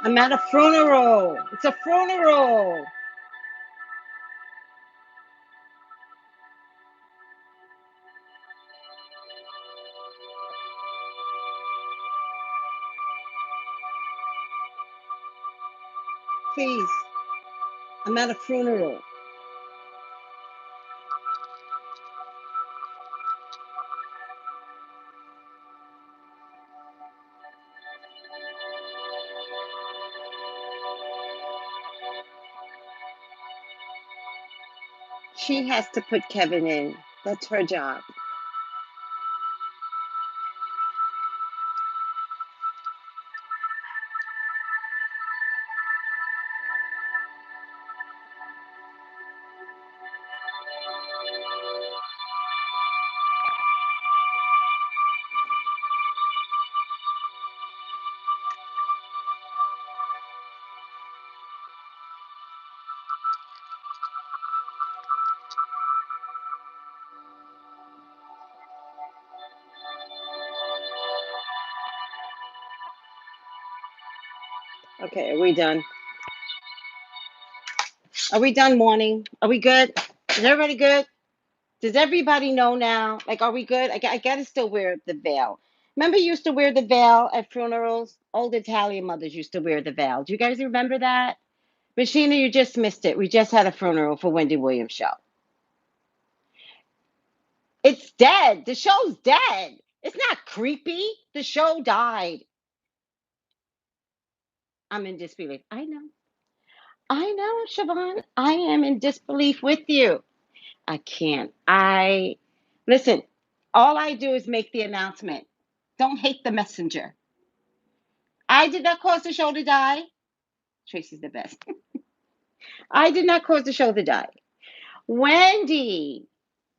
I'm at a funeral. It's a funeral. Please. I'm at a funeral. She has to put Kevin in. That's her job. Okay, are we done? Are we done mourning? Are we good? Is everybody good? Does everybody know now? Like, are we good? I gotta still wear the veil. Remember, you used to wear the veil at funerals? Old Italian mothers used to wear the veil. Do you guys remember that? Machina, you just missed it. We just had a funeral for Wendy Williams' show. It's dead. The show's dead. It's not creepy. The show died. I'm in disbelief. I know, Siobhan. I am in disbelief with you. I can't. I listen. All I do is make the announcement. Don't hate the messenger. I did not cause the show to die. Tracy's the best. I did not cause the show to die. Wendy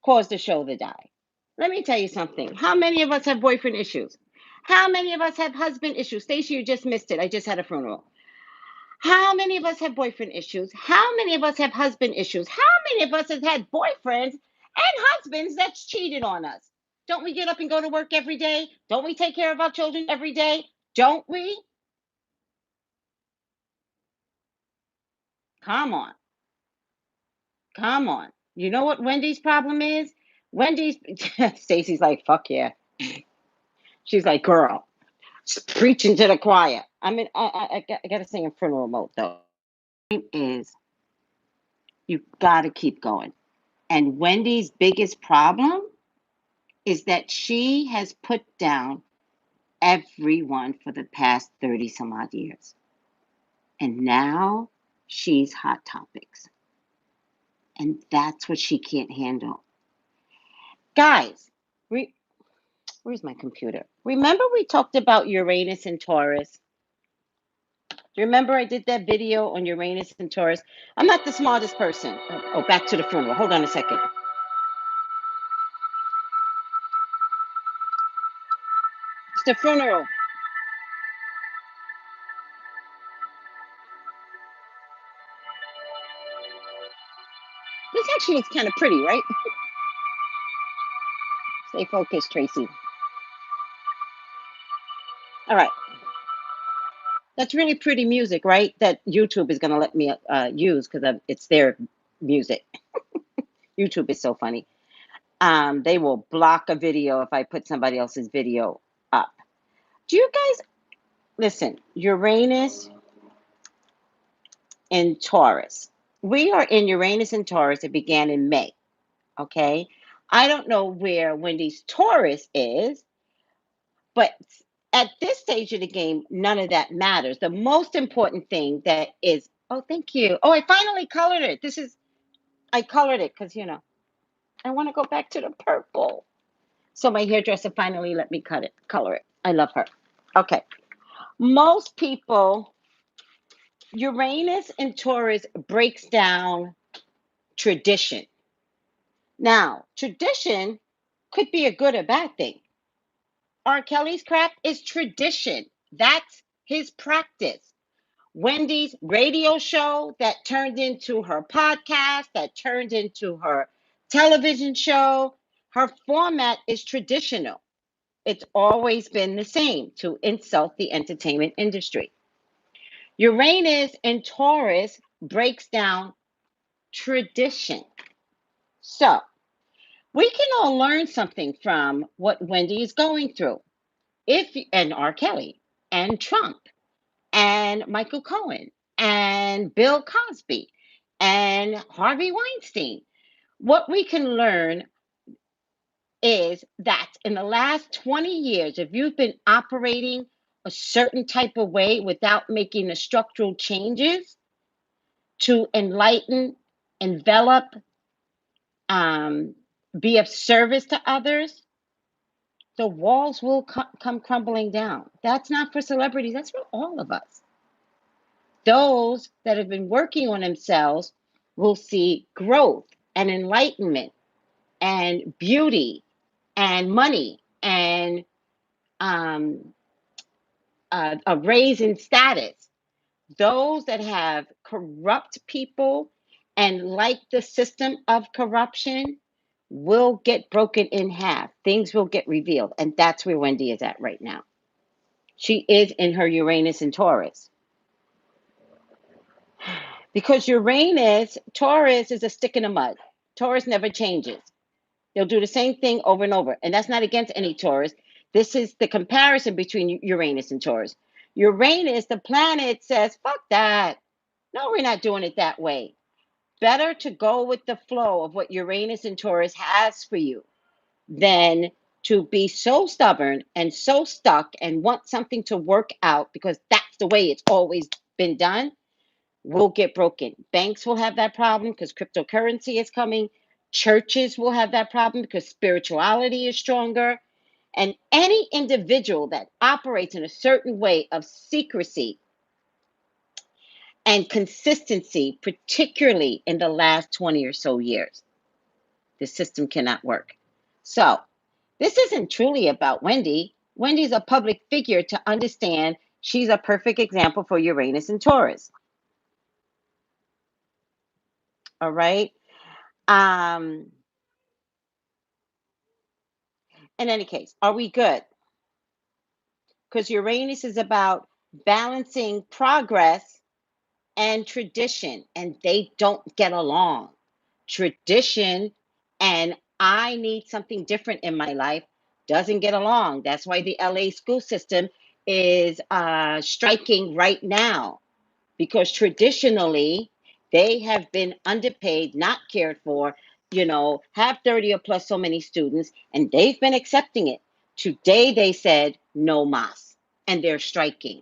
caused the show to die. Let me tell you something. How many of us have boyfriend issues? How many of us have husband issues? Stacey, you just missed it. I just had a funeral. How many of us have boyfriend issues? How many of us have husband issues? How many of us have had boyfriends and husbands that's cheated on us? Don't we get up and go to work every day? Don't we take care of our children every day? Don't we? Come on. Come on. You know what Wendy's problem is? Wendy's Stacey's like, fuck yeah. She's like, girl, preaching to the choir. I mean, I gotta sing in funeral mode though. Point is, you gotta keep going. And Wendy's biggest problem is that she has put down everyone for the past 30 some odd years. And now she's hot topics. And that's what she can't handle. Guys, where's my computer? Remember we talked about Uranus and Taurus? Do you remember I did that video on Uranus and Taurus? I'm not the smartest person. Oh, back to the funeral. Hold on a second. It's the funeral. This actually is kind of pretty, right? Stay focused, Tracy. All right. That's really pretty music, right? That YouTube is going to let me use because it's their music. YouTube is so funny. They will block a video if I put somebody else's video up. Do you guys listen? Uranus and Taurus. We are in Uranus and Taurus. It began in May. Okay. I don't know where Wendy's Taurus is, but at this stage of the game, none of that matters. The most important thing that is, oh, thank you. Oh, I finally colored it. I colored it because, I want to go back to the purple. So my hairdresser finally let me color it. I love her. Okay. Most people, Uranus and Taurus breaks down tradition. Now, tradition could be a good or bad thing. R. Kelly's crap is tradition. That's his practice. Wendy's radio show that turned into her podcast, that turned into her television show, her format is traditional. It's always been the same to insult the entertainment industry. Uranus in Taurus breaks down tradition. So we can all learn something from what Wendy is going through. If and R. Kelly and Trump and Michael Cohen and Bill Cosby and Harvey Weinstein. What we can learn is that in the last 20 years, if you've been operating a certain type of way without making the structural changes to enlighten, envelop, um, be of service to others, the walls will come crumbling down. That's not for celebrities, that's for all of us. Those that have been working on themselves will see growth and enlightenment and beauty and money and um, a raise in status. Those that have corrupt people and like the system of corruption will get broken in half. Things will get revealed. And that's where Wendy is at right now. She is in her Uranus and Taurus. Because Uranus, Taurus is a stick in the mud. Taurus never changes. They'll do the same thing over and over. And that's not against any Taurus. This is the comparison between Uranus and Taurus. Uranus, the planet says, fuck that. No, we're not doing it that way. Better to go with the flow of what Uranus and Taurus has for you than to be so stubborn and so stuck and want something to work out because that's the way it's always been done. Will get broken. Banks will have that problem because cryptocurrency is coming. Churches will have that problem because spirituality is stronger. And any individual that operates in a certain way of secrecy and consistency, particularly in the last 20 or so years, the system cannot work. So, this isn't truly about Wendy. Wendy's a public figure to understand she's a perfect example for Uranus and Taurus. All right. Um, in any case, are we good? Because Uranus is about balancing progress and tradition, and they don't get along. Tradition and I need something different in my life doesn't get along. That's why the LA school system is striking right now because traditionally they have been underpaid, not cared for, have 30 or plus so many students, and they've been accepting it. Today they said no mas, and they're striking.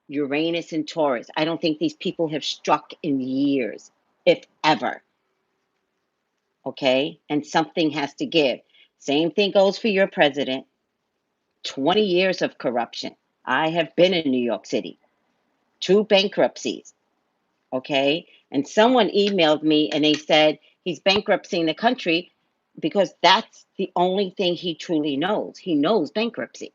Uranus and Taurus. I don't think these people have struck in years, if ever. Okay? And something has to give. Same thing goes for your president. 20 years of corruption. I have been in New York City, 2 bankruptcies. Okay? And someone emailed me and they said he's bankrupting the country because that's the only thing he truly knows. He knows bankruptcy.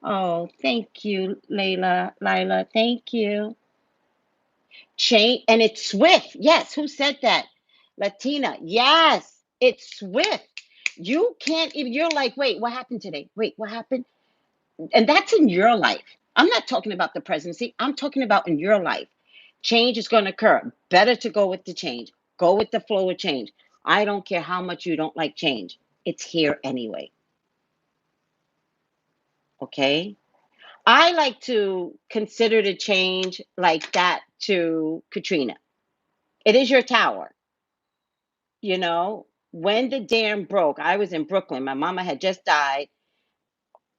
Oh, thank you, Lila. Thank you. Change, and it's swift. Yes, who said that? Latina. Yes, it's swift. You can't even, you're like, wait, what happened today? Wait, what happened? And that's in your life. I'm not talking about the presidency. I'm talking about in your life. Change is going to occur. Better to go with the change. Go with the flow of change. I don't care how much you don't like change. It's here anyway. Okay? I like to consider the change like that to Katrina. It is your tower. When the dam broke, I was in Brooklyn. My mama had just died,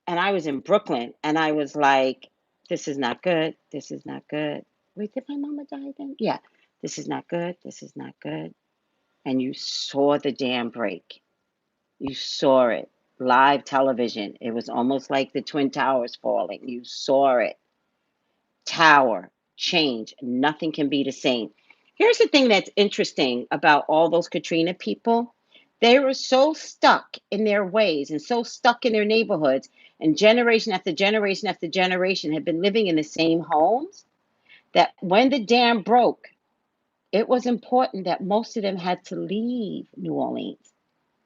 and I was in Brooklyn, and I was like, this is not good. This is not good. Wait, did my mama die then? Yeah. This is not good. This is not good. And you saw the dam break. You saw it. Live television. It was almost like the Twin Towers falling. You saw it. Tower, change. Nothing can be the same. Here's the thing that's interesting about all those Katrina people. They were so stuck in their ways and so stuck in their neighborhoods, and generation after generation after generation had been living in the same homes that when the dam broke, it was important that most of them had to leave New Orleans,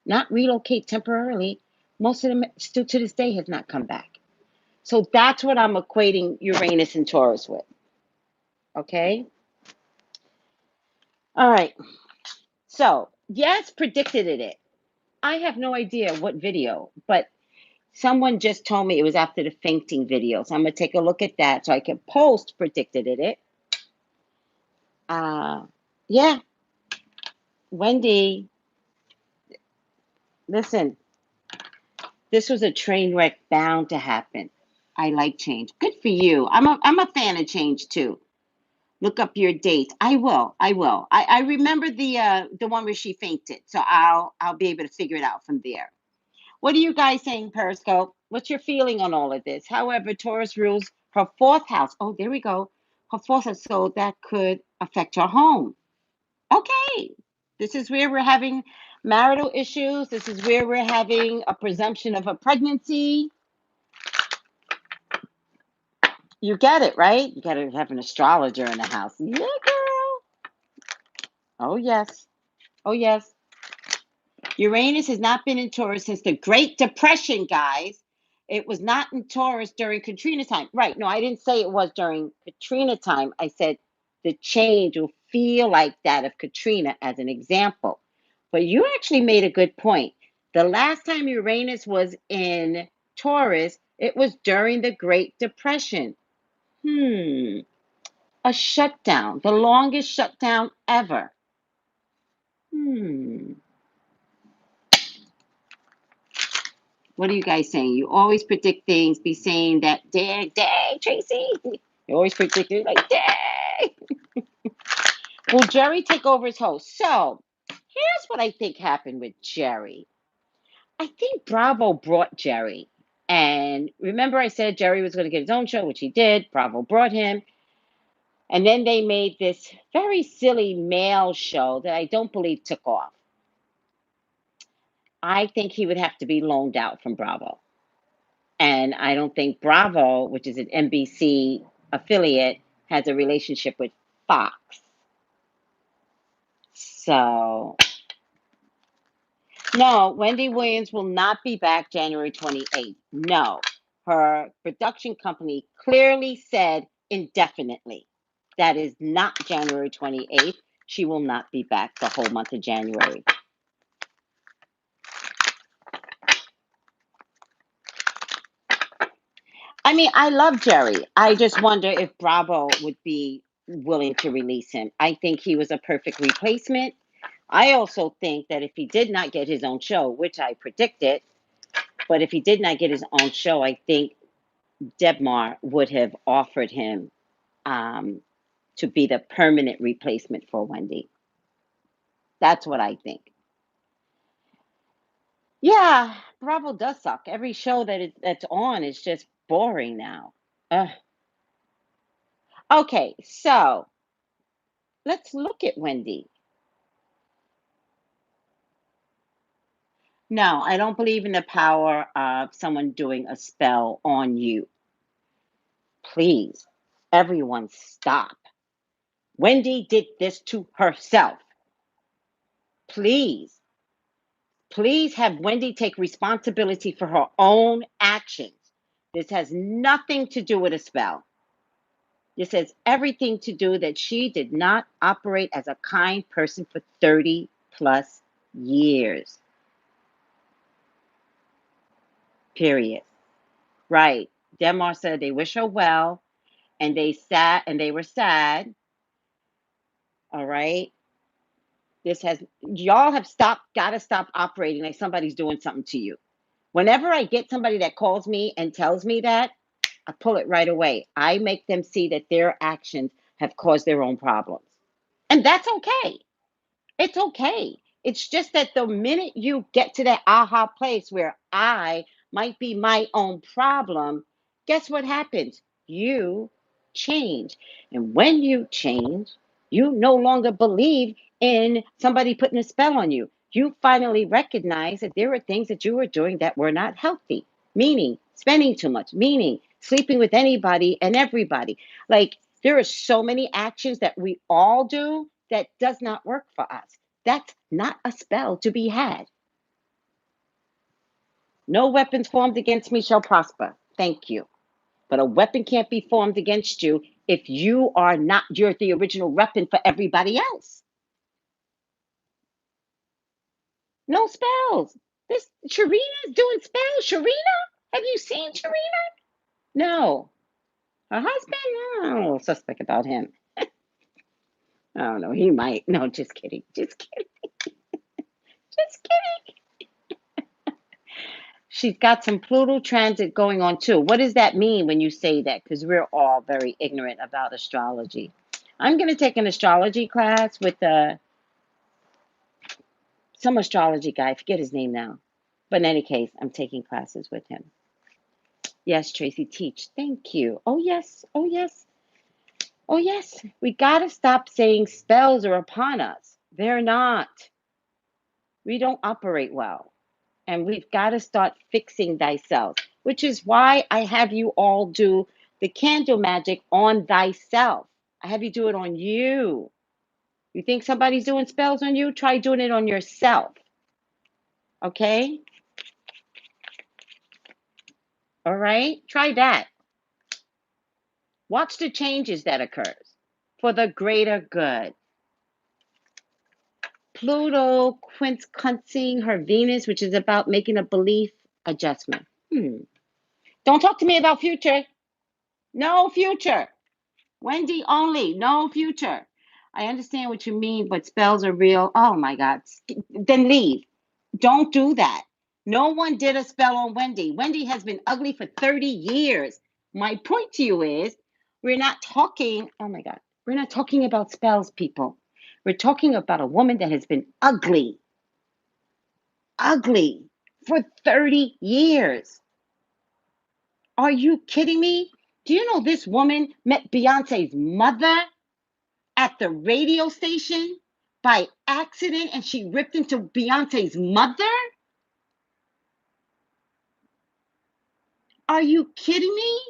not relocate temporarily. Most of them still to this day have not come back. So that's what I'm equating Uranus and Taurus with. Okay. All right. So, yes, predicted it. I have no idea what video, but someone just told me it was after the fainting video. So I'm going to take a look at that so I can post predicted it. Yeah, Wendy, listen, this was a train wreck bound to happen. I like change. Good for you. I'm a fan of change too. Look up your dates. I will. I will. I remember the one where she fainted, so I'll be able to figure it out from there. What are you guys saying, Periscope? What's your feeling on all of this? However, Taurus rules her fourth house. Oh, there we go. Her fourth house, so that could affect her home. Okay. This is where we're having marital issues. This is where we're having a presumption of a pregnancy. You get it, right? You got to have an astrologer in the house. Yeah, girl. Oh, yes. Oh, yes. Uranus has not been in Taurus since the Great Depression, guys. It was not in Taurus during Katrina time. Right. No, I didn't say it was during Katrina time. I said the change will feel like that of Katrina as an example. But you actually made a good point. The last time Uranus was in Taurus, it was during the Great Depression. A shutdown, the longest shutdown ever. Hmm. What are you guys saying? You always predict things, be saying that, dang, dang, Tracey. You always predict it like, dang. Will Jerry take over as host? So here's what I think happened with Jerry. I think Bravo brought Jerry. And remember, I said Jerry was going to get his own show, which he did. Bravo brought him. And then they made this very silly male show that I don't believe took off. I think he would have to be loaned out from Bravo. And I don't think Bravo, which is an NBC affiliate, has a relationship with Fox. So, no, Wendy Williams will not be back January 28th. No, her production company clearly said indefinitely. That is not January 28th. She will not be back the whole month of January. I mean, I love Jerry. I just wonder if Bravo would be willing to release him. I think he was a perfect replacement. I also think that if he did not get his own show, which I predicted, but if he did not get his own show, I think Debmar would have offered him um, to be the permanent replacement for Wendy. That's what I think. Yeah, Bravo does suck. Every show that's on is just boring now. Ugh. Okay, so let's look at Wendy. No, I don't believe in the power of someone doing a spell on you. Please, everyone, stop. Wendy did this to herself. Please, please have Wendy take responsibility for her own actions. This has nothing to do with a spell. This has everything to do that she did not operate as a kind person for 30 plus years. Period. Right. Demar said they wish her well and they were sad. All right. This has y'all have gotta stop operating like somebody's doing something to you. Whenever I get somebody that calls me and tells me that, I pull it right away. I make them see that their actions have caused their own problems. And that's okay. It's okay. It's just that the minute you get to that aha place where I might be my own problem, guess what happens? You change. And when you change, you no longer believe in somebody putting a spell on you. You finally recognize that there are things that you were doing that were not healthy, meaning spending too much, meaning sleeping with anybody and everybody. Like there are so many actions that we all do that does not work for us. That's not a spell to be had. No weapons formed against me shall prosper. Thank you. But a weapon can't be formed against you if you're the original weapon for everybody else. No spells. This Sharina's doing spells. Sharina? Have you seen Sharina? No. Her husband? Oh, suspect about him. I don't know. He might. No, just kidding. Just kidding. Just kidding. She's got some Pluto transit going on too. What does that mean when you say that? Because we're all very ignorant about astrology. I'm going to take an astrology class with some astrology guy. I forget his name now. But in any case, I'm taking classes with him. Yes, Tracy, teach. Thank you. Oh, yes. Oh, yes. Oh, yes. We got to stop saying spells are upon us. They're not. We don't operate well. And we've got to start fixing thyself, which is why I have you all do the candle magic on thyself. I have you do it on you. You think somebody's doing spells on you? Try doing it on yourself. Okay? All right? Try that. Watch the changes that occurs for the greater good. Pluto quincunxing her Venus, which is about making a belief adjustment. Don't talk to me about future. No future. Wendy only, no future. I understand what you mean, but spells are real. Oh my God. Then leave. Don't do that. No one did a spell on Wendy. Wendy has been ugly for 30 years. My point to you is we're not talking, oh my God, we're not talking about spells, people. We're talking about a woman that has been ugly for 30 years. Are you kidding me? Do you know this woman met Beyonce's mother at the radio station by accident and she ripped into Beyonce's mother? Are you kidding me?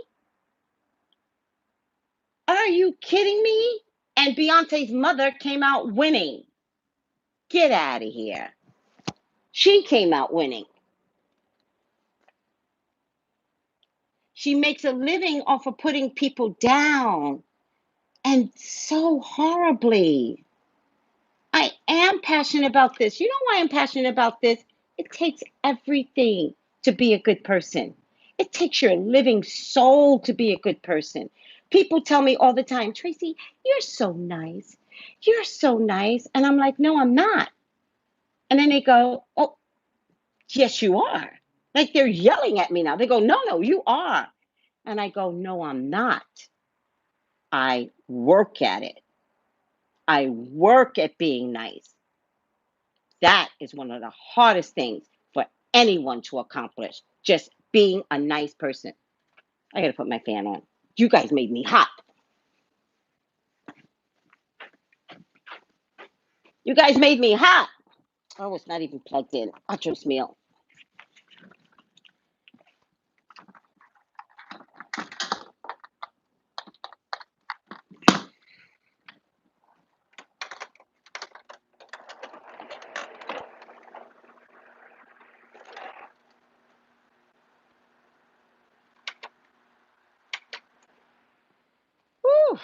Are you kidding me? And Beyonce's mother came out winning. Get out of here. She came out winning. She makes a living off of putting people down and so horribly. I am passionate about this. You know why I'm passionate about this? It takes everything to be a good person. It takes your living soul to be a good person. People tell me all the time, Tracy, you're so nice. You're so nice. And I'm like, no, I'm not. And then they go, oh, yes, you are. Like they're yelling at me now. They go, no, you are. And I go, no, I'm not. I work at it. I work at being nice. That is one of the hardest things for anyone to accomplish. Just being a nice person. I got to put my fan on. You guys made me hot. You guys made me hot. Oh, it's not even plugged in. Achos meal. Whew,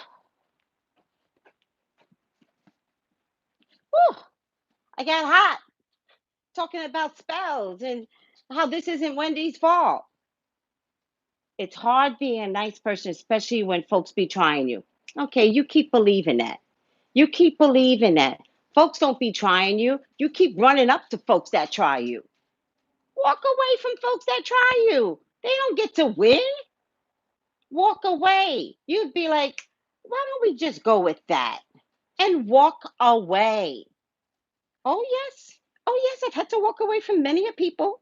whew. I got hot talking about spells and how this isn't Wendy's fault. It's hard being a nice person, especially when folks be trying you. Okay, you keep believing that. You keep believing that. Folks don't be trying you. You keep running up to folks that try you. Walk away from folks that try you. They don't get to win. Walk away. You'd be like, why don't we just go with that and walk away? Oh, yes. Oh, yes. I've had to walk away from many a people,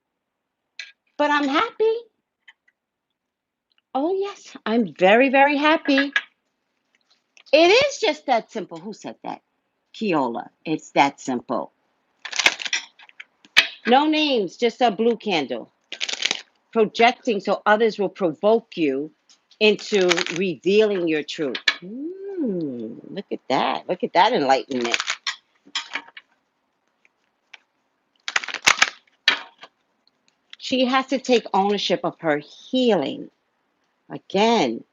but I'm happy. Oh, yes. I'm very, very happy. It is just that simple. Who said that? Keola. It's that simple. No names, just a blue candle. Projecting so others will provoke you into revealing your truth. Look at that. Look at that enlightenment. She has to take ownership of her healing. Again,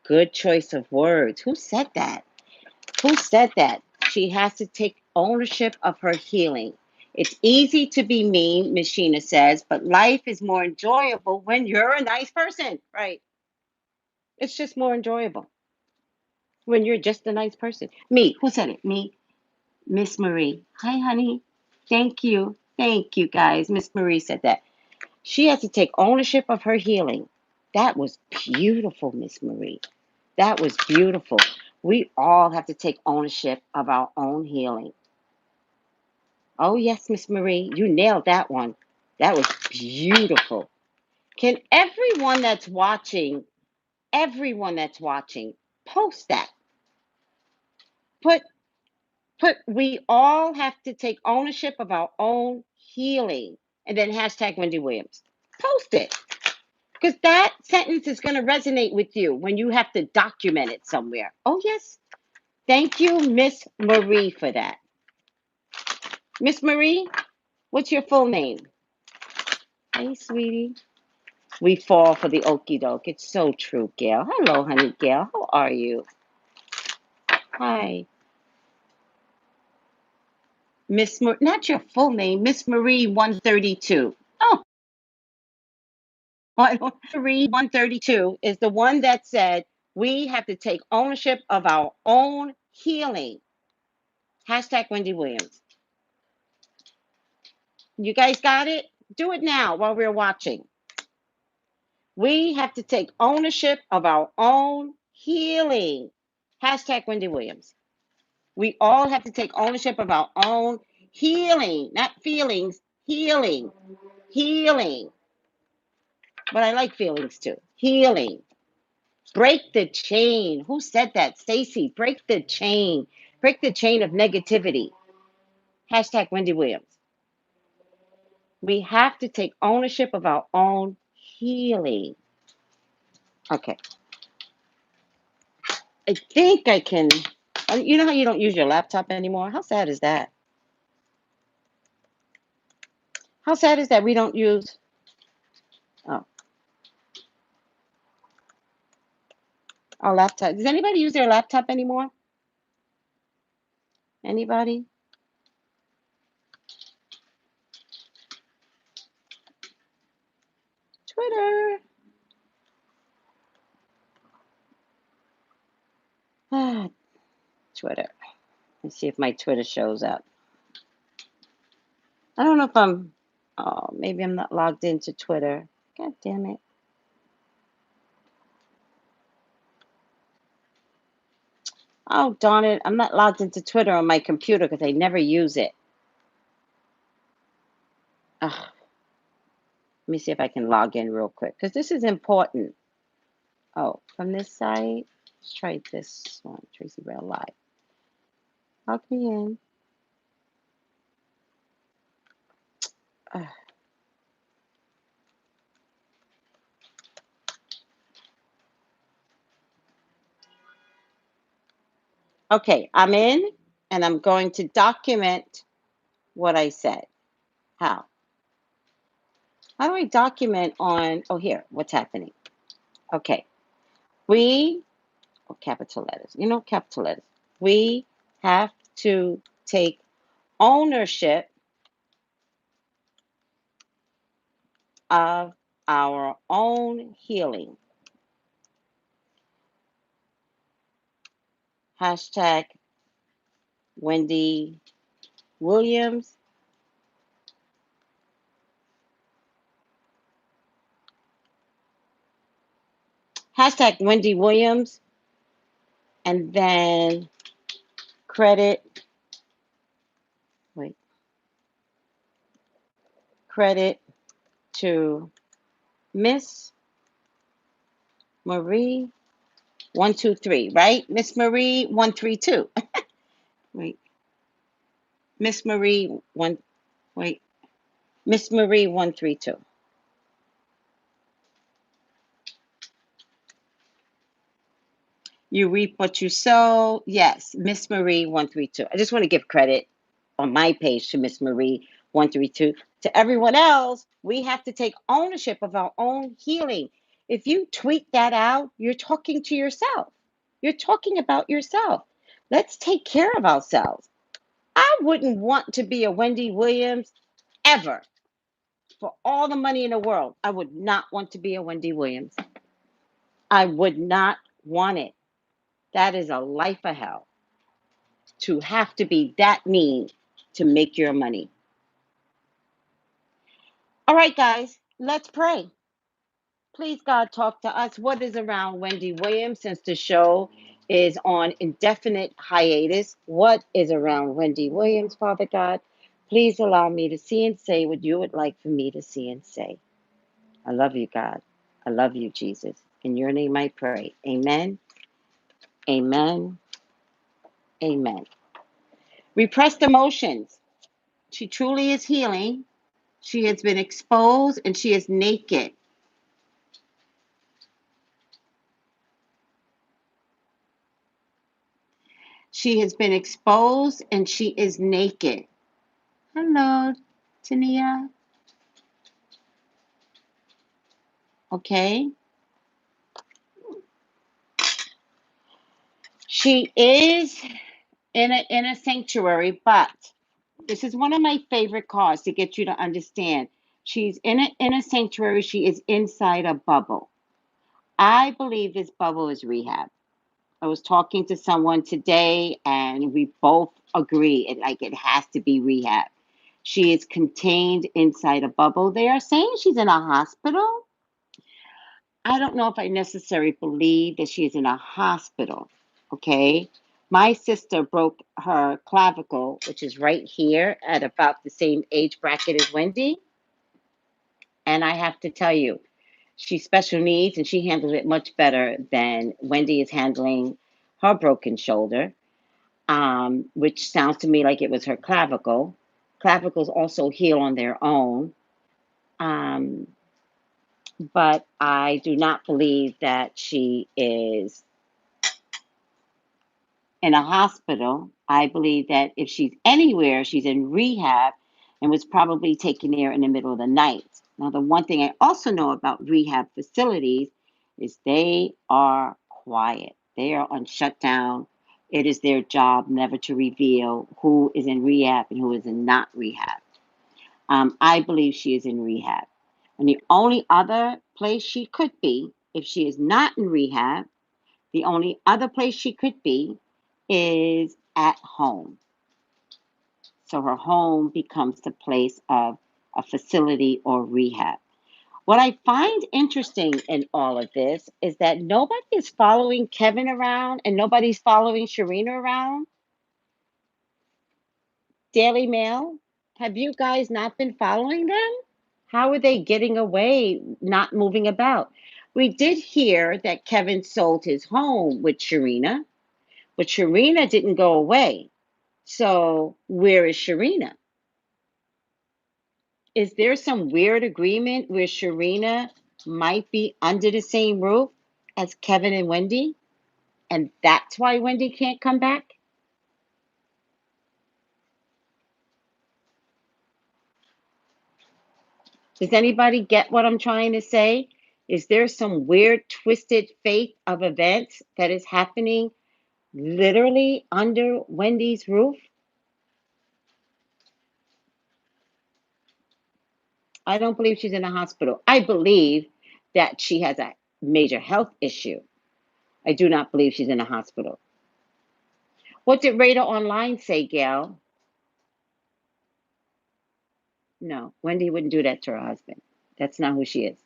good choice of words. Who said that? Who said that? She has to take ownership of her healing. It's easy to be mean, Miss Sheena says, but life is more enjoyable when you're a nice person. Right. It's just more enjoyable when you're just a nice person. Me. Who said it? Me. Miss Marie. Hi, honey. Thank you. Thank you, guys. Miss Marie said that. She has to take ownership of her healing. That was beautiful, Miss Marie. That was beautiful. We all have to take ownership of our own healing. Oh, yes, Miss Marie, you nailed that one. That was beautiful. Can everyone that's watching, post that? Put, we all have to take ownership of our own healing. And then hashtag Wendy Williams. Post it. Because that sentence is going to resonate with you when you have to document it somewhere. Oh, yes. Thank you, Miss Marie, for that. Miss Marie, what's your full name? Hey, sweetie. We fall for the okey doke. It's so true, Gail. Hello, honey, Gail. How are you? Hi. Not your full name, Miss Marie 132. Oh, Marie 132 is the one that said we have to take ownership of our own healing. Hashtag Wendy Williams. You guys got it? Do it now while we're watching. We have to take ownership of our own healing. Hashtag Wendy Williams. We all have to take ownership of our own healing, not feelings, healing, healing. But I like feelings too. Healing. Break the chain. Who said that? Stacy, break the chain. Break the chain of negativity. Hashtag Wendy Williams. We have to take ownership of our own healing. Okay. I think I can. You know how you don't use your laptop anymore? How sad is that? How sad is that we don't use. Oh, our laptop. Does anybody use their laptop anymore? Anybody? Twitter. Ah, Twitter. Let's see if my Twitter shows up. I don't know if I'm. Oh, maybe I'm not logged into Twitter. God damn it. Oh, darn it. I'm not logged into Twitter on my computer because I never use it. Ugh. Let me see if I can log in real quick because this is important. Oh, from this site. Let's try this one. Tracey Brown Live. Log me in. Ugh. Okay, I'm in and I'm going to document what I said. How? How do I document on, oh, here, what's happening? Okay, capital letters, capital letters. We have to take ownership of our own healing. Hashtag Wendy Williams. Hashtag Wendy Williams. And then credit to Miss Marie 123, right? Miss Marie 132. Wait. Miss Marie one wait. Miss Marie 132. You reap what you sow. Yes, Miss Marie 132. I just want to give credit on my page to Miss Marie 132. To everyone else, we have to take ownership of our own healing. If you tweet that out, you're talking to yourself. You're talking about yourself. Let's take care of ourselves. I wouldn't want to be a Wendy Williams ever for all the money in the world. I would not want to be a Wendy Williams. I would not want it. That is a life of hell to have to be that mean to make your money. All right, guys, let's pray. Please, God, talk to us. What is around Wendy Williams since the show is on indefinite hiatus? What is around Wendy Williams, Father God? Please allow me to see and say what you would like for me to see and say. I love you, God. I love you, Jesus. In your name I pray. Amen. Amen. Amen. Repressed emotions. She truly is healing. She has been exposed and she is naked. She has been exposed and she is naked. Hello, Tania. Okay. She is in a sanctuary, but this is one of my favorite cards to get you to understand. She's in a sanctuary. She is inside a bubble. I believe this bubble is rehab. I was talking to someone today, and we both agree it has to be rehab. She is contained inside a bubble. They are saying she's in a hospital. I don't know if I necessarily believe that she is in a hospital. Okay. My sister broke her clavicle, which is right here at about the same age bracket as Wendy. And I have to tell you, she's special needs and she handles it much better than Wendy is handling her broken shoulder, which sounds to me like it was her clavicle. Clavicles also heal on their own. Um, but I do not believe that she is in a hospital. I believe that if she's anywhere, she's in rehab and was probably taken there in the middle of the night. Now, the one thing I also know about rehab facilities is they are quiet, they are on shutdown. It is their job never to reveal who is in rehab and who is in not rehab. I believe she is in rehab. And the only other place she could be, if she is not in rehab, the only other place she could be is at home. So her home becomes the place of a facility or rehab. What I find interesting in all of this is that nobody is following Kevin around and nobody's following Sharina around. Daily Mail, have you guys not been following them? How are they getting away, not moving about? We did hear that Kevin sold his home with Sharina, but Sharina didn't go away. So where is Sharina? Is there some weird agreement where Sharina might be under the same roof as Kevin and Wendy? And that's why Wendy can't come back? Does anybody get what I'm trying to say? Is there some weird, twisted fate of events that is happening literally under Wendy's roof? I don't believe she's in a hospital. I believe that she has a major health issue. I do not believe she's in a hospital. What did Radar Online say, Gail? No, Wendy wouldn't do that to her husband. That's not who she is.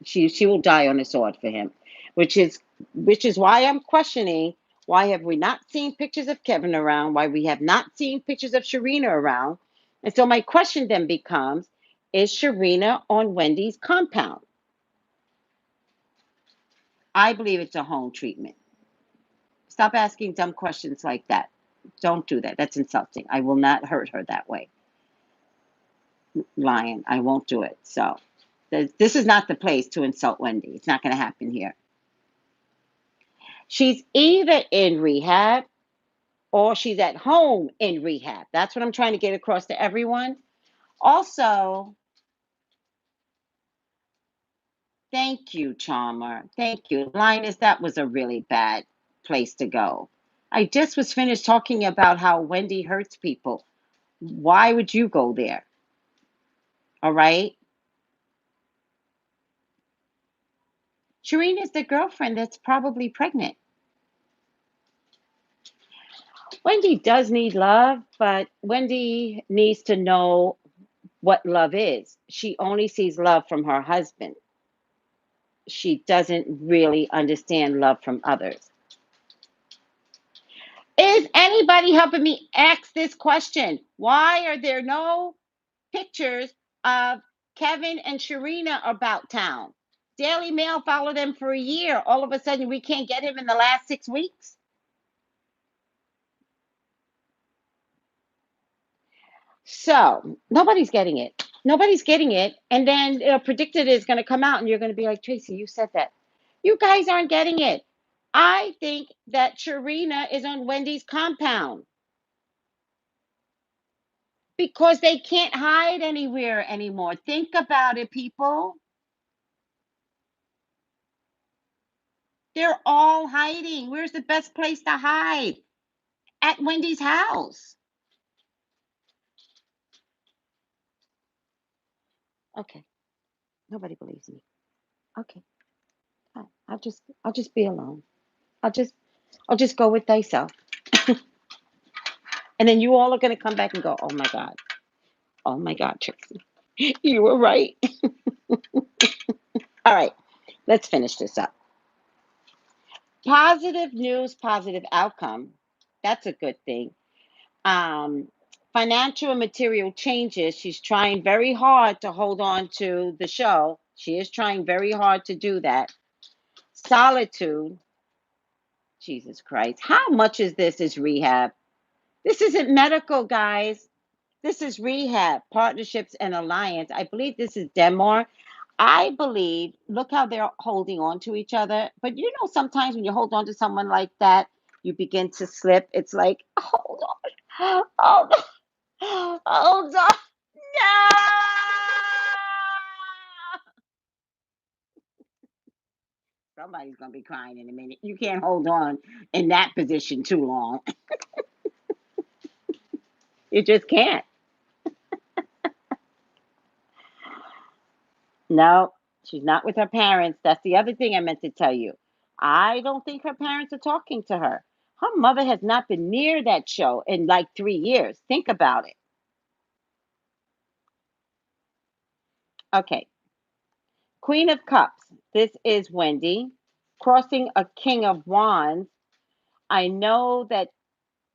She will die on the sword for him, which is which is why I'm questioning why have we not seen pictures of Kevin around, why we have not seen pictures of Sharina around. And so my question then becomes, is Sharina on Wendy's compound? I believe it's a home treatment. Stop asking dumb questions like that. Don't do that. That's insulting. I will not hurt her that way. Lion, I won't do it. So this is not the place to insult Wendy. It's not going to happen here. She's either in rehab or she's at home in rehab. That's what I'm trying to get across to everyone. Also, Thank you, Charmer. Thank you. Linus, that was a really bad place to go. I just was finished talking about how Wendy hurts people. Why would you go there? All right. Shireen is the girlfriend that's probably pregnant. Wendy does need love, but Wendy needs to know what love is. She only sees love from her husband. She doesn't really understand love from others. Is anybody helping me ask this question? Why are there no pictures of Kevin and Sharina about town? Daily Mail followed them for a year. All of a sudden, we can't get him in the last 6 weeks. So nobody's getting it. Nobody's getting it. And then predicted is going to come out, and you're going to be like, Tracy, you said that. You guys aren't getting it. I think that Sharina is on Wendy's compound because they can't hide anywhere anymore. Think about it, people. They're all hiding. Where's the best place to hide? At Wendy's house. Okay. Nobody believes me. Okay. I'll just be alone. I'll just I'll just go with thyself. And then you all are gonna come back and go, oh my God. Oh my God, Trixie. You were right. All right. Let's finish this up. Positive news, positive outcome. That's a good thing. Um, Financial and material changes. She's trying very hard to hold on to the show. She is trying very hard to do that. Solitude. Jesus Christ. How much is this is rehab? This isn't medical, guys. This is rehab, partnerships and alliance. I believe this is Denmark. I believe, look how they're holding on to each other. But you know, sometimes when you hold on to someone like that, you begin to slip. It's like, hold on, hold on, hold on. No! Somebody's going to be crying in a minute. You can't hold on in that position too long. You just can't. No, she's not with her parents. That's the other thing I meant to tell you. I don't think her parents are talking to her. Her mother has not been near that show in like 3 years. Think about it. Okay. Queen of Cups. This is Wendy. Crossing a King of Wands. I know that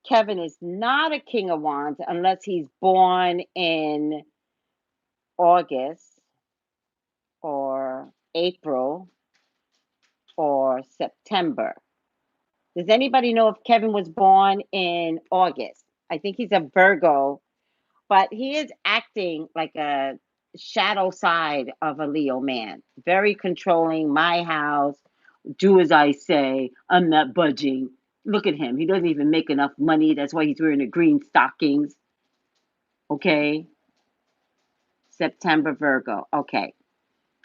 Kevin is not a King of Wands unless he's born in August or April or September. Does anybody know if Kevin was born in August? I think he's a Virgo, but he is acting like a shadow side of a Leo man. Very controlling, my house, do as I say, I'm not budging. Look at him. He doesn't even make enough money. That's why he's wearing the green stockings. Okay. September Virgo. Okay.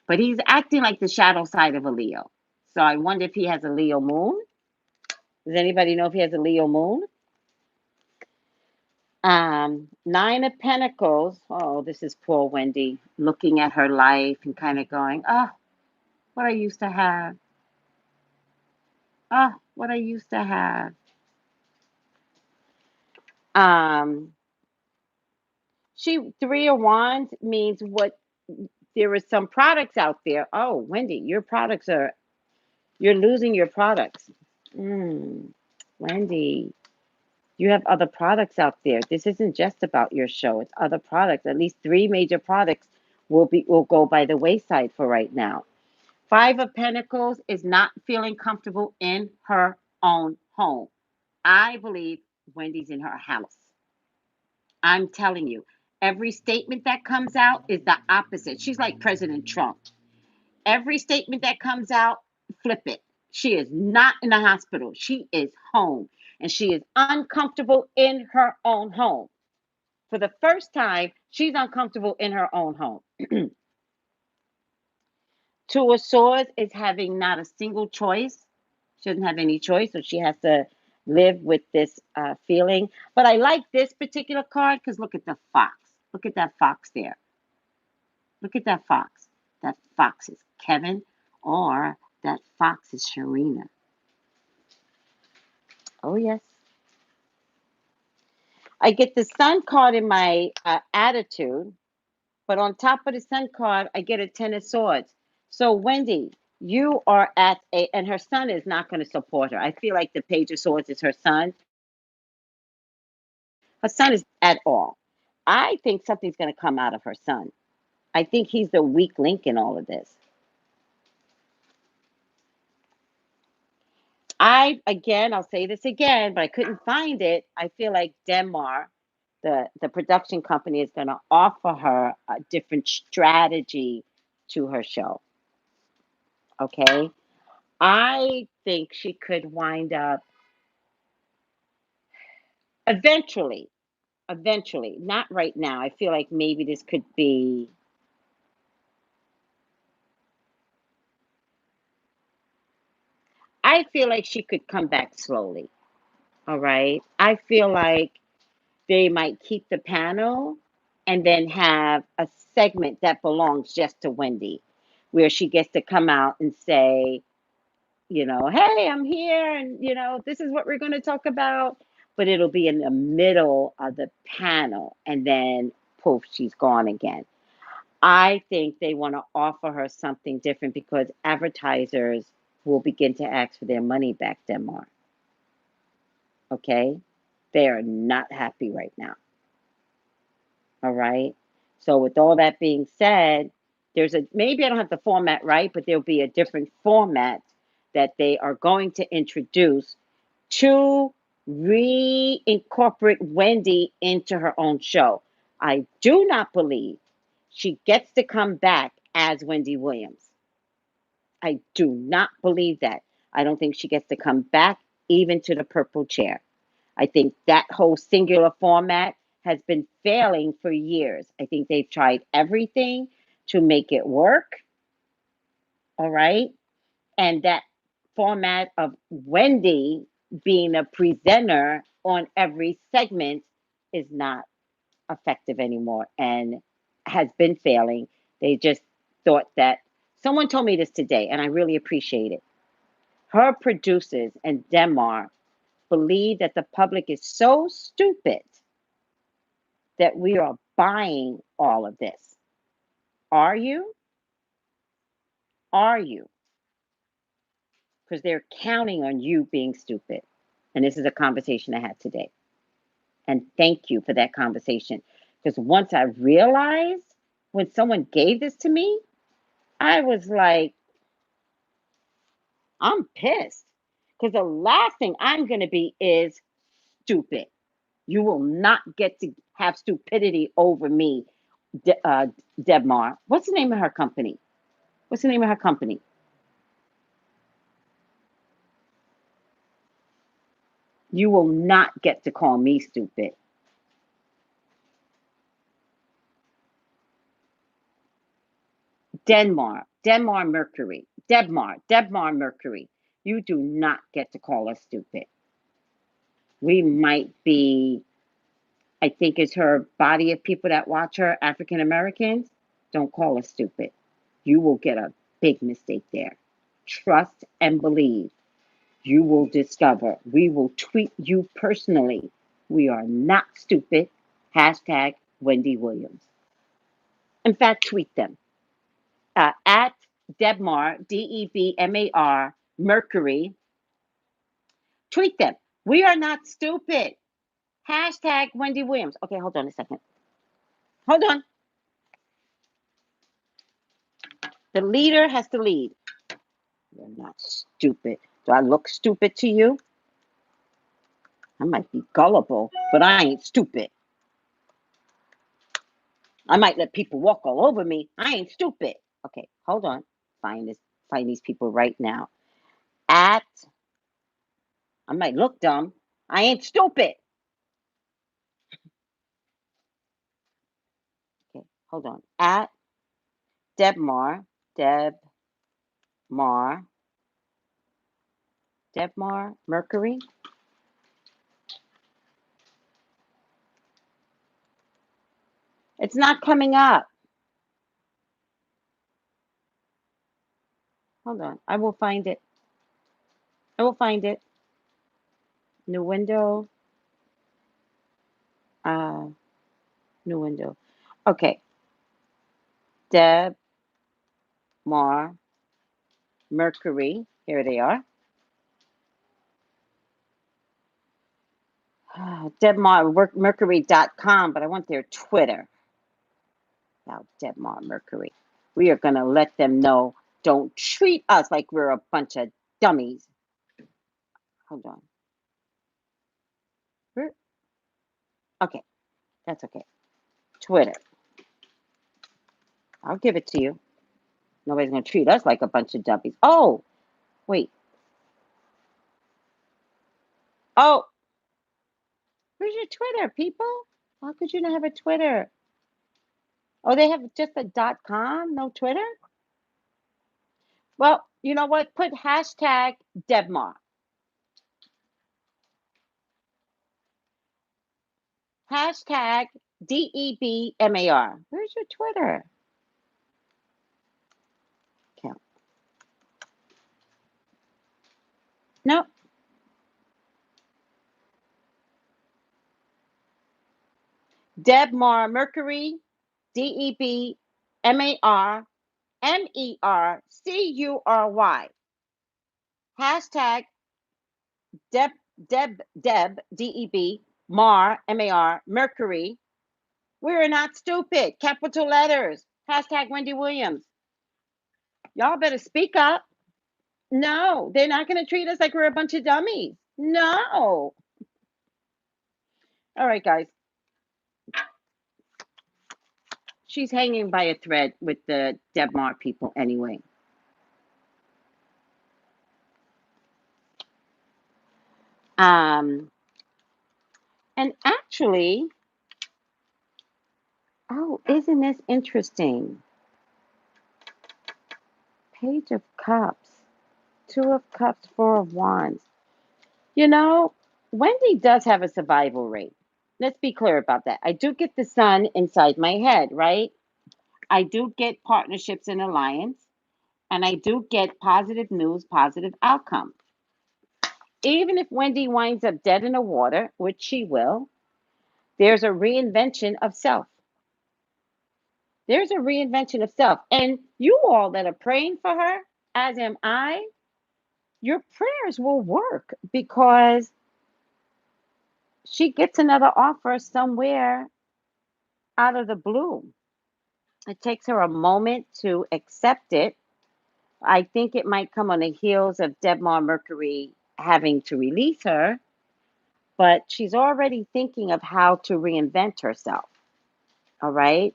But he's acting like the shadow side of a Leo. So I wonder if he has a Leo moon. Does anybody know if he has a Leo moon? Nine of Pentacles. Oh, this is poor Wendy looking at her life and kind of going, oh, what I used to have. Oh, what I used to have. Um, she Three of Wands means what there is some products out there. Oh, Wendy, your products are you're losing your products. Mm, Wendy, you have other products out there. This isn't just about your show. It's other products. At least three major products will go by the wayside for right now. Five of Pentacles is not feeling comfortable in her own home. I believe Wendy's in her house. I'm telling you, every statement that comes out is the opposite. She's like President Trump. Every statement that comes out, flip it. She is not in the hospital. She is home. And she is uncomfortable in her own home. For the first time, she's uncomfortable in her own home. Two of Swords is having not a single choice. She doesn't have any choice, so she has to live with this feeling. But I like this particular card because look at the fox. Look at that fox there. Look at that fox. That fox is Kevin, or that fox is Sharina. Oh, yes. I get the sun card in my attitude, but on top of the sun card, I get a 10 of swords. So, Wendy, you are at a, and her son is not going to support her. I feel like the page of swords is her son. Her son is at all. I think something's going to come out of her son. I think he's the weak link in all of this. I'll say this again, but I couldn't find it. I feel like Denmark, the production company, is going to offer her a different strategy to her show. Okay, I think she could wind up eventually, eventually, not right now. I feel like maybe this could be. I feel like she could come back slowly. All right. I feel like they might keep the panel and then have a segment that belongs just to Wendy, where she gets to come out and say, hey, I'm here, and this is what we're going to talk about. But it'll be in the middle of the panel, and then poof, she's gone again. I think they want to offer her something different because advertisers will begin to ask for their money back, Denmark. Okay? They are not happy right now. All right. So with all that being said, there's a maybe I don't have the format right, but there'll be a different format that they are going to introduce to reincorporate Wendy into her own show. I do not believe she gets to come back as Wendy Williams. I do not believe that. I don't think she gets to come back even to the purple chair. I think that whole singular format has been failing for years. I think they've tried everything to make it work. All right. And that format of Wendy being a presenter on every segment is not effective anymore and has been failing. They just thought that someone told me this today, and I really appreciate it. Her producers and Denmark believe that the public is so stupid that we are buying all of this. Are you? Are you? Because they're counting on you being stupid. And this is a conversation I had today. And thank you for that conversation. Because once I realized when someone gave this to me, I was like, I'm pissed. Because the last thing I'm going to be is stupid. You will not get to have stupidity over me, Debmar. What's the name of her company? What's the name of her company? You will not get to call me stupid. Denmark Mercury, Debmar Mercury. You do not get to call us stupid. We might be, I think it's her body of people that watch her, African Americans. Don't call us stupid. You will get a big mistake there. Trust and believe. You will discover. We will tweet you personally. We are not stupid. Hashtag Wendy Williams. In fact, tweet them at Debmar, Debmar, Mercury. Tweet them. We are not stupid. Hashtag Wendy Williams. Okay, hold on a second. Hold on. The leader has to lead. You're not stupid. Do I look stupid to you? I might be gullible, but I ain't stupid. I might let people walk all over me. I ain't stupid. Okay, hold on. Find these people right now. At I might look dumb. I ain't stupid. Okay, hold on. At Debmar, Deb Mar, Debmar Mercury. It's not coming up. Hold on. I will find it. I will find it. New window. Uh, new window. Okay. Deb Mar Mercury. Here they are. DebMarMercury.com, but I want their Twitter. Now, Debmar Mercury. We are going to let them know, don't treat us like we're a bunch of dummies. Hold on. Okay, that's okay. Twitter. I'll give it to you. Nobody's going to treat us like a bunch of dummies. Oh, wait. Oh, where's your Twitter, people? How could you not have a Twitter? Oh, they have just a .com, no Twitter? Well, you know what? Put hashtag Debmar. Hashtag DEBMAR. Where's your Twitter account? No. Debmar Mercury, DEBMARMERCURY. Hashtag Deb, Mar, MAR, Mercury. We're not stupid. Capital letters. Hashtag Wendy Williams. Y'all better speak up. No, they're not going to treat us like we're a bunch of dummies. No. All right, guys. She's hanging by a thread with the Debmar people anyway. And actually, oh, isn't this interesting? Page of Cups, Two of Cups, Four of Wands. You know, Wendy does have a survival rate. Let's be clear about that. I do get the sun inside my head, right? I do get partnerships and alliance, and I do get positive news, positive outcome. Even if Wendy winds up dead in the water, which she will, there's a reinvention of self. There's a reinvention of self. And you all that are praying for her, as am I, your prayers will work because she gets another offer somewhere out of the blue. It takes her a moment to accept it. I think it might come on the heels of Debmar Mercury having to release her, but she's already thinking of how to reinvent herself. All right.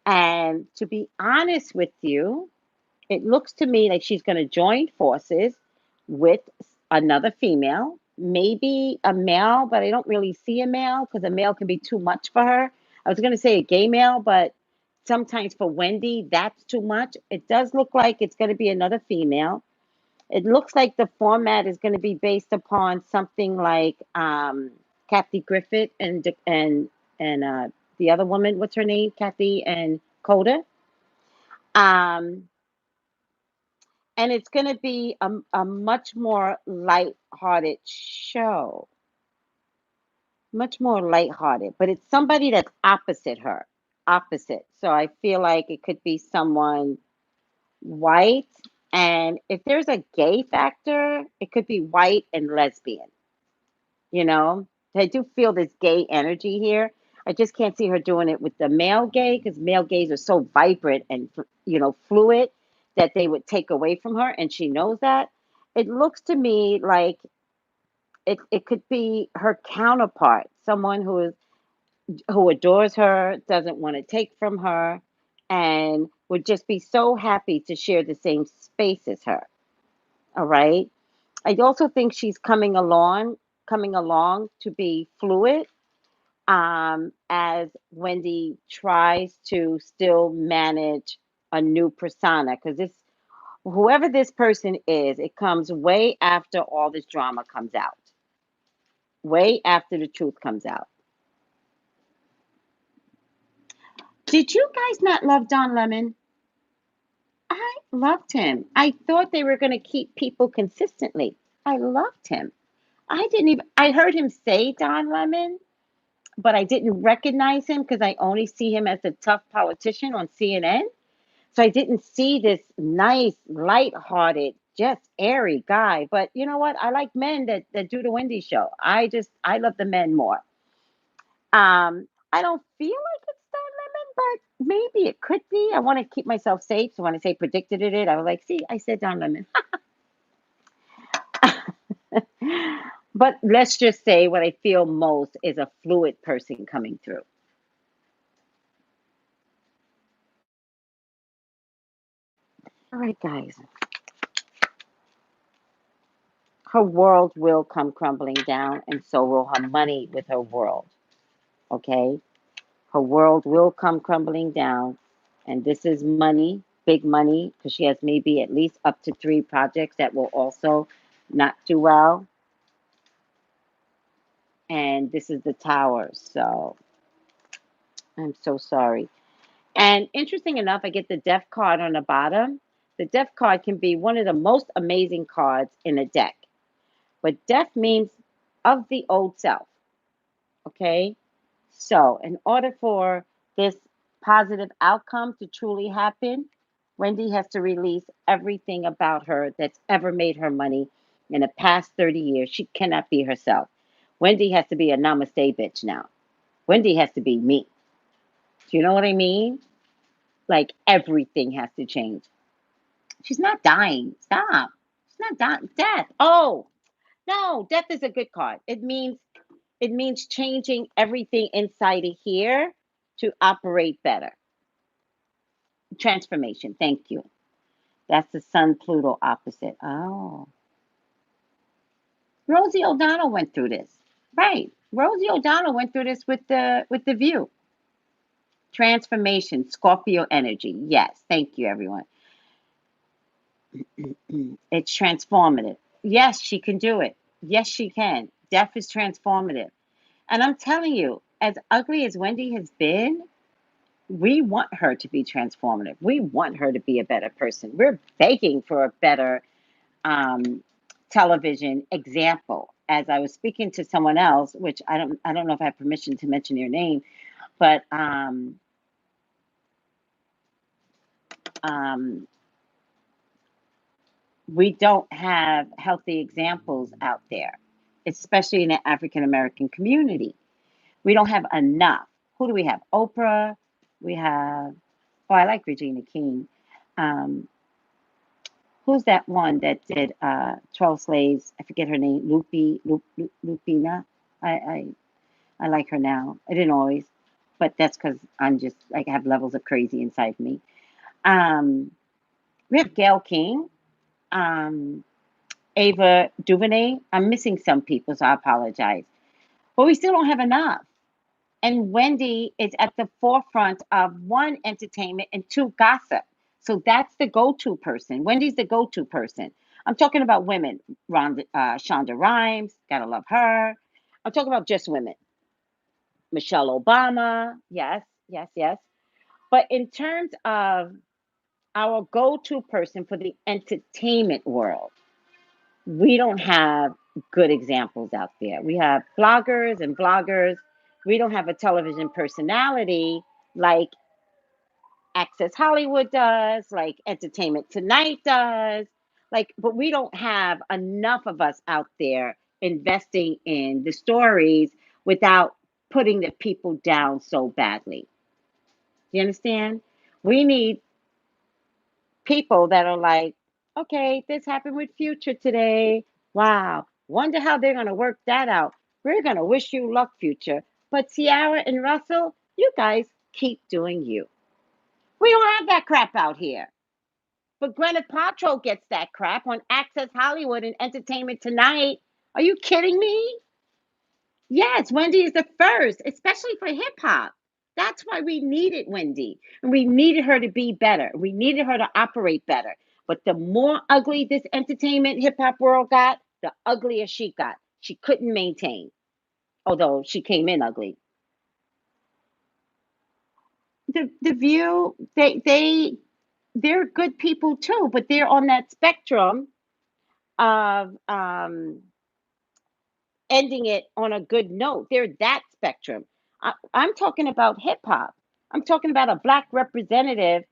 And to be honest with you, it looks to me like she's going to join forces with another female, maybe a male, but I don't really see a male because a male can be too much for her. I was going to say a gay male, but sometimes for Wendy, that's too much. It does look like it's going to be another female. It looks like the format is going to be based upon something like Kathy Griffith and the other woman. What's her name? Kathy and Coda. Um, and it's going to be a much more light-hearted show, much more light-hearted, but it's somebody that's opposite her, opposite. So I feel like it could be someone white, and if there's a gay factor, it could be white and lesbian. You know, I do feel this gay energy here. I just can't see her doing it with the male gay because male gays are so vibrant and fluid that they would take away from her, and she knows that. It looks to me like it could be her counterpart, someone who adores her, doesn't want to take from her, and would just be so happy to share the same space as her. All right. I also think she's coming along to be fluid, as Wendy tries to still manage a new persona. Because this Whoever this person is, it comes way after all this drama comes out, way after the truth comes out. Did you guys not love Don Lemon? I loved him. I thought they were going to keep people consistently. I loved him. I didn't even, I heard him say Don Lemon, but I didn't recognize him because I only see him as a tough politician on CNN. So I didn't see this nice, light-hearted, just airy guy. But you know what? I like men that do the Wendy show. I love the men more. I don't feel like it's Don Lemon, but maybe it could be. I want to keep myself safe. So when I say predicted it, I was like, see, I said Don Lemon. But let's just say what I feel most is a fluid person coming through. All right, guys. Her world will come crumbling down, and so will her money with her world. Okay? Her world will come crumbling down, and this is money, big money, because she has maybe at least up to 3 projects that will also not do well. And this is the tower. So I'm so sorry. And interesting enough, I get the death card on the bottom. The death card can be one of the most amazing cards in a deck. But death means of the old self. Okay. So, in order for this positive outcome to truly happen, Wendy has to release everything about her that's ever made her money in the past 30 years. She cannot be herself. Wendy has to be a namaste bitch now. Wendy has to be me. Do you know what I mean? Like everything has to change. She's not dying. Stop. She's not dying. Death. Oh, no, death is a good card. It means changing everything inside of here to operate better. Transformation. Thank you. That's the Sun Pluto opposite. Oh. Rosie O'Donnell went through this. Right. Rosie O'Donnell went through this with the view. Transformation, Scorpio energy. Yes. Thank you, everyone. It's transformative. Yes, she can do it. Yes, she can. Death is transformative. And I'm telling you, as ugly as Wendy has been, we want her to be transformative. We want her to be a better person. We're begging for a better um, television example. As I was speaking to someone else, which I don't know if I have permission to mention your name, but um, we don't have healthy examples out there, especially in the African American community. We don't have enough. Who do we have? Oprah. We have. Oh, I like Regina King. Um, who's that one that did 12 Slaves? I forget her name. Lupina. I, I I like her now. I didn't always, but that's because I'm just like I have levels of crazy inside me. Um, we have Gail King, um, Ava DuVernay. I'm missing some people, so I apologize. But we still don't have enough. And Wendy is at the forefront of one, entertainment, and two, gossip. So that's the go-to person. Wendy's the go-to person. I'm talking about women. Shonda Rhimes, gotta love her. I'm talking about just women. Michelle Obama, yes, yes, yes. But in terms of our go-to person for the entertainment world, we don't have good examples out there. We have bloggers and vloggers. We don't have a television personality like Access Hollywood does, like Entertainment Tonight does. Like, but we don't have enough of us out there investing in the stories without putting the people down so badly. You understand? We need people that are like, okay, this happened with Future today. Wow. Wonder how they're going to work that out. We're going to wish you luck, Future. But Ciara and Russell, you guys keep doing you. We don't have that crap out here. But Gwyneth Paltrow gets that crap on Access Hollywood and Entertainment Tonight. Are you kidding me? Yes, Wendy is the first, especially for hip hop. That's why we needed Wendy. And we needed her to be better. We needed her to operate better. But the more ugly this entertainment hip hop world got, the uglier she got. She couldn't maintain, although she came in ugly. The View, they're good people too, but they're on that spectrum of ending it on a good note. They're that spectrum. I'm talking about hip hop. I'm talking about a black representative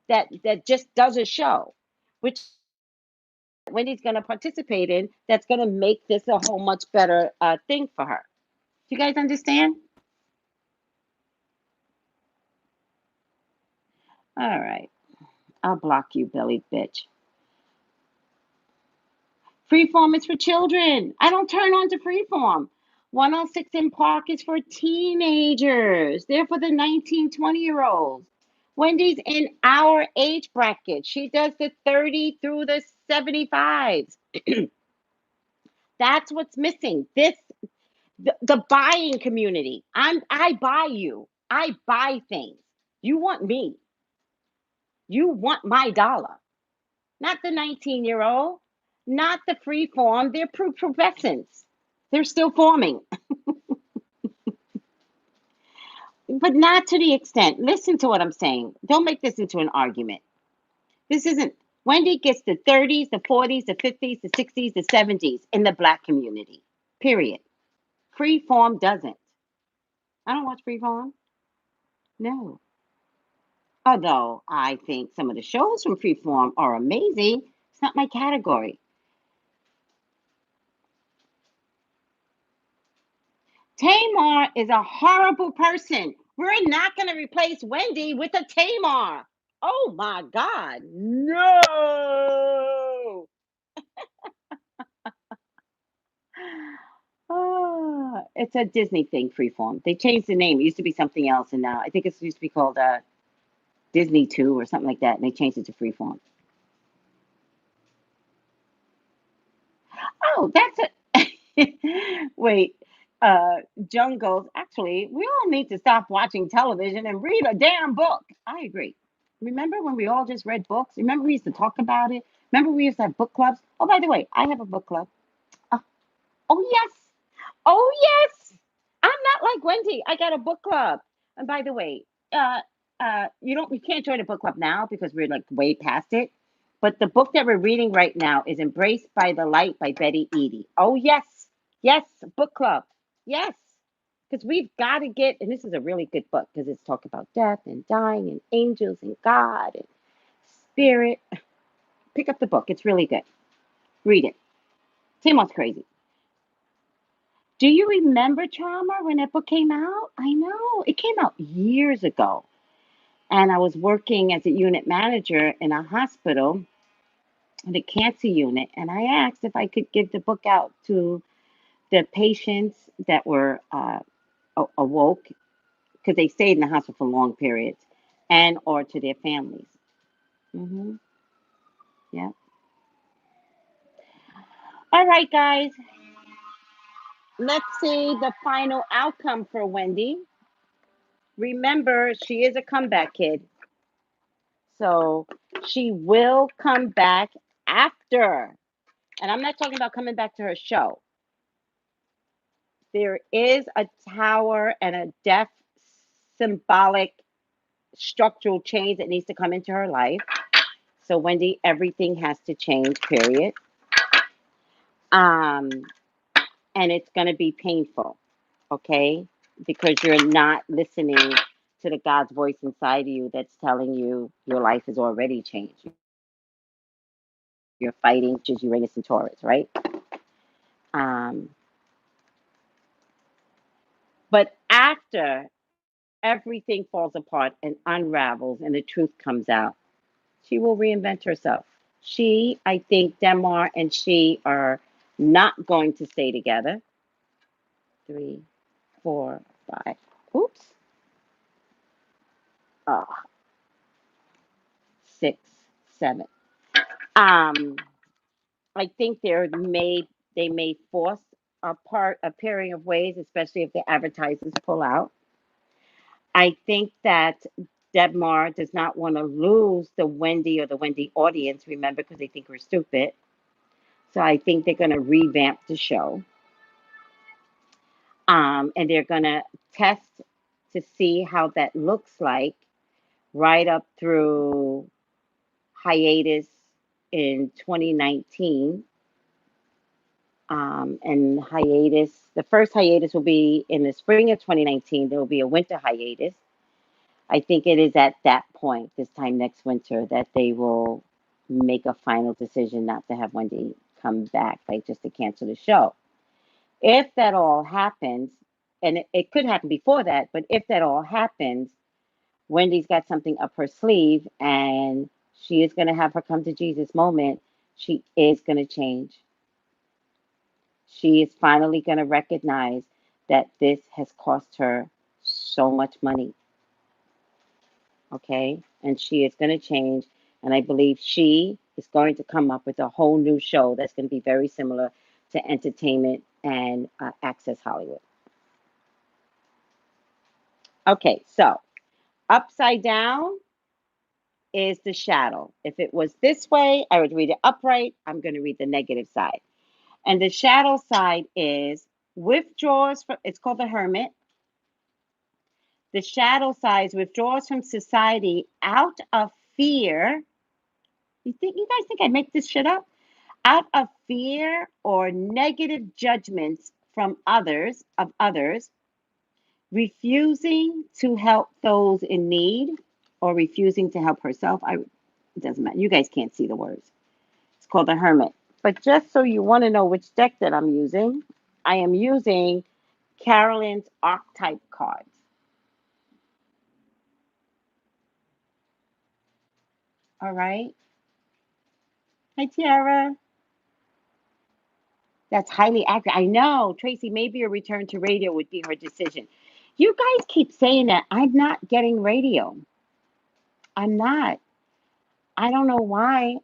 that just does a show, which Wendy's going to participate in. That's going to make this a whole much better thing for her. Do you guys understand? All right, I'll block you, Billy bitch. Freeform is for children. I don't turn on to Freeform. 106 in Park is for teenagers. They're for the 19-20 year olds. Wendy's in our age bracket. She does the 30 through the 75s. That's what's missing. The buying community. I buy you. I buy things. You want me. You want my dollar. Not the 19-year-old, not the free form. They're pubescents. They're still forming, but not to the extent. Listen to what I'm saying. Don't make this into an argument. This isn't. Wendy gets the 30s, the 40s, the 50s, the 60s, the 70s in the black community. Period. Freeform doesn't. I don't watch Freeform. No. Although I think some of the shows from Freeform are amazing, it's not my category. Tamar is a horrible person. We're not going to replace Wendy with a Tamar. Oh my God. No. Oh, it's a Disney thing, Freeform. They changed the name. It used to be something else, and now I think it used to be called Disney 2 or something like that, and they changed it to Freeform. Oh, that's it. Wait, uh, Joan goes, actually, we all need to stop watching television and read a damn book. I agree. Remember when we all just read books? Remember we used to talk about it? Remember we used to have book clubs? Oh, by the way, I have a book club. Uh, oh, yes. Oh, yes. I'm not like Wendy. I got a book club. And by the way, you can't join a book club now because we're like way past it. But the book that we're reading right now is Embraced by the Light by Betty Eady. Oh, yes. Yes, book club. Yes. Because we've got to get, and this is a really good book because it's talk about death and dying and angels and God and spirit. Pick up the book. It's really good. Read it. Timon's crazy. Do you remember Trauma when that book came out? I know. It came out years ago. And I was working as a unit manager in a hospital, the cancer unit, and I asked if I could give the book out to the patients that were awoke because they stayed in the hospital for long periods, and or to their families. Hmm. Yeah. All right, guys. Let's see the final outcome for Wendy. Remember, she is a comeback kid, so she will come back after. And I'm not talking about coming back to her show. There is a tower and a death symbolic structural change that needs to come into her life. So, Wendy, everything has to change, period. Um, and it's going to be painful, okay? Because you're not listening to the God's voice inside of you that's telling you your life has already changed. You're fighting, which is Uranus and Taurus, right? Um, but after everything falls apart and unravels and the truth comes out, she will reinvent herself. I think Demar and she are not going to stay together. Three, four, five. Oops. Oh, six, seven. Um, I think they may force a pairing of ways, especially if the advertisers pull out. I think that Debmar does not want to lose the Wendy or the Wendy audience, remember, because they think we're stupid. So I think they're going to revamp the show. And they're going to test to see how that looks like right up through hiatus in 2019. And hiatus, the first hiatus will be in the spring of 2019. There will be a winter hiatus. I think it is at that point, this time next winter, that they will make a final decision not to have Wendy come back, like just to cancel the show. If that all happens, and it could happen before that, but if that all happens, Wendy's got something up her sleeve and she is going to have her come to Jesus moment. She is going to change. She is finally going to recognize that this has cost her so much money. Okay. And she is going to change. And I believe she is going to come up with a whole new show that's going to be very similar to entertainment and Access Hollywood. Okay. So upside down is the shadow. If it was this way, I would read it upright. I'm going to read the negative side. And the shadow side is withdraws from, it's called the hermit. The shadow side withdraws from society out of fear. You guys think I make this shit up? Out of fear or negative judgments from others, refusing to help those in need or refusing to help herself. It doesn't matter. You guys can't see the words. It's called the hermit. But just so you want to know which deck that I'm using, I am using Carolyn's archetype cards. All right. Hi, Tiara. That's highly accurate. I know, Tracy, maybe a return to radio would be her decision. You guys keep saying that. I'm not getting radio. I'm not. I don't know why.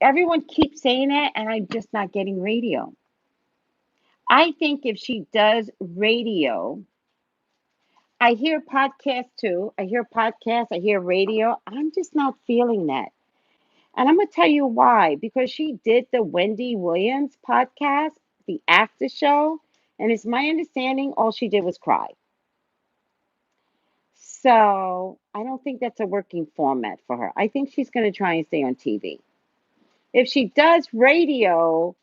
Everyone keeps saying that, and I'm just not getting radio. I think if she does radio, I hear podcasts too. I hear podcasts, I hear radio. I'm just not feeling that. And I'm going to tell you why. Because she did the Wendy Williams podcast, the after show. And it's my understanding all she did was cry. So I don't think that's a working format for her. I think she's going to try and stay on TV. If she does radio,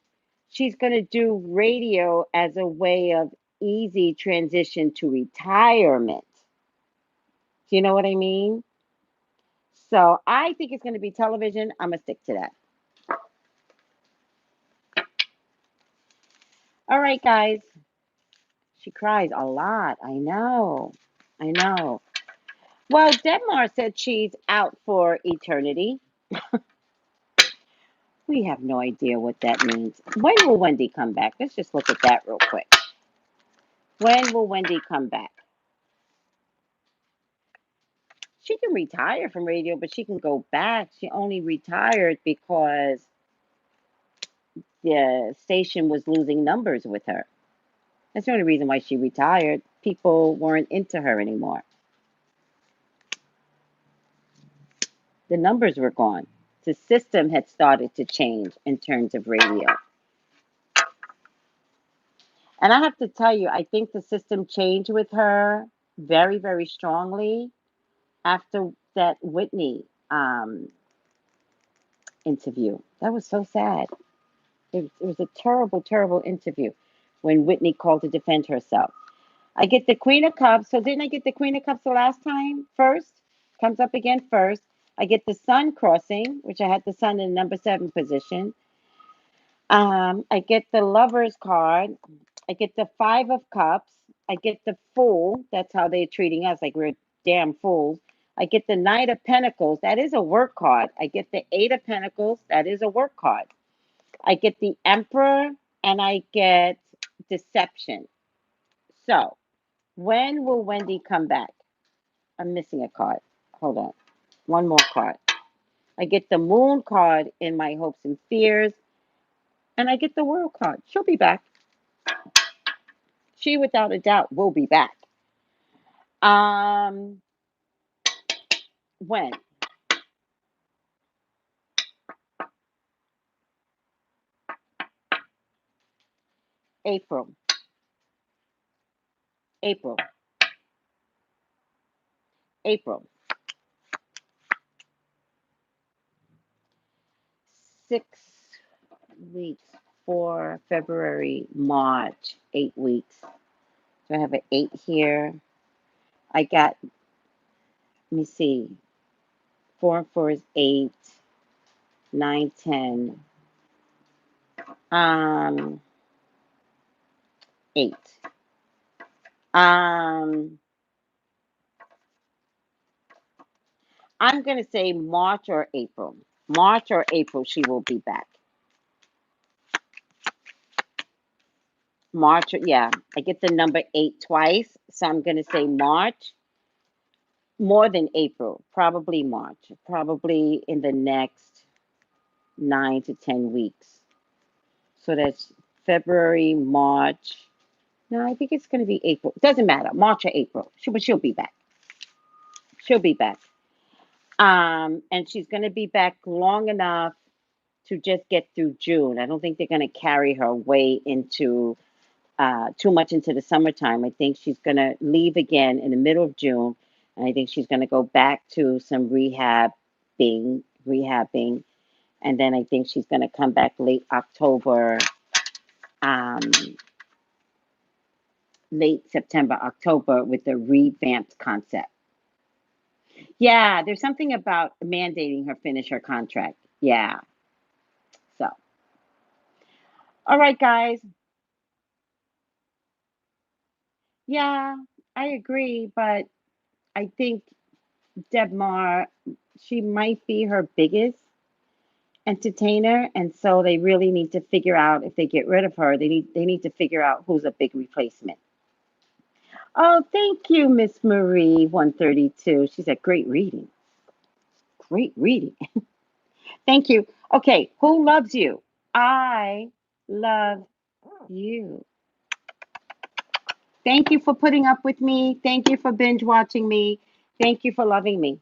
she's going to do radio as a way of easy transition to retirement. Do you know what I mean? So I think it's going to be television. I'm going to stick to that. All right, guys. She cries a lot. I know. I know. Well, Denmar said she's out for eternity. We have no idea what that means. When will Wendy come back? Let's just look at that real quick. When will Wendy come back? She can retire from radio, but she can go back. She only retired because the station was losing numbers with her. That's the only reason why she retired. People weren't into her anymore. The numbers were gone. The system had started to change in terms of radio. And I have to tell you, I think the system changed with her very, very strongly after that Whitney interview. That was so sad. It was a terrible, terrible interview when Whitney called to defend herself. I get the Queen of Cups. So didn't I get the Queen of Cups the last time? First comes up again first. I get the Sun crossing, which I had the Sun in number 7 position. I get the Lovers card. I get the 5 of Cups. I get the Fool. That's how they're treating us, like we're damn fools. I get the Knight of Pentacles. That is a work card. I get the 8 of Pentacles. That is a work card. I get the Emperor and I get Deception. So, when will Wendy come back? I'm missing a card. Hold on. One more card. I get the Moon card in my hopes and fears. And I get the World card. She'll be back. She, without a doubt, will be back. Um, When? April. April. April. 6 weeks for February, March, 8 weeks. So I have an 8 here. I got, let me see, 4 and 4 is 8, 9, 10, 8. Um, I'm going to say March or April. March or April, she will be back. March, yeah. I get the number 8 twice, so I'm going to say March. More than April, probably March. Probably in the next 9 to 10 weeks. So that's February, March. No, I think it's going to be April. Doesn't matter, March or April. But she'll be back. She'll be back. And she's going to be back long enough to just get through June. I don't think they're going to carry her way into too much into the summertime. I think she's going to leave again in the middle of June, and I think she's going to go back to some rehabbing, and then I think she's going to come back late October, um, late September, October with a revamped concept. Yeah, there's something about mandating her finish her contract. Yeah. So, all right, guys. Yeah, I agree, but I think Debmar, she might be her biggest entertainer, and so they really need to figure out if they get rid of her, they need to figure out who's a big replacement. Oh, thank you, Miss Marie 132. She said great reading. Great reading. Thank you. Okay, who loves you? I love you. Thank you for putting up with me. Thank you for binge watching me. Thank you for loving me.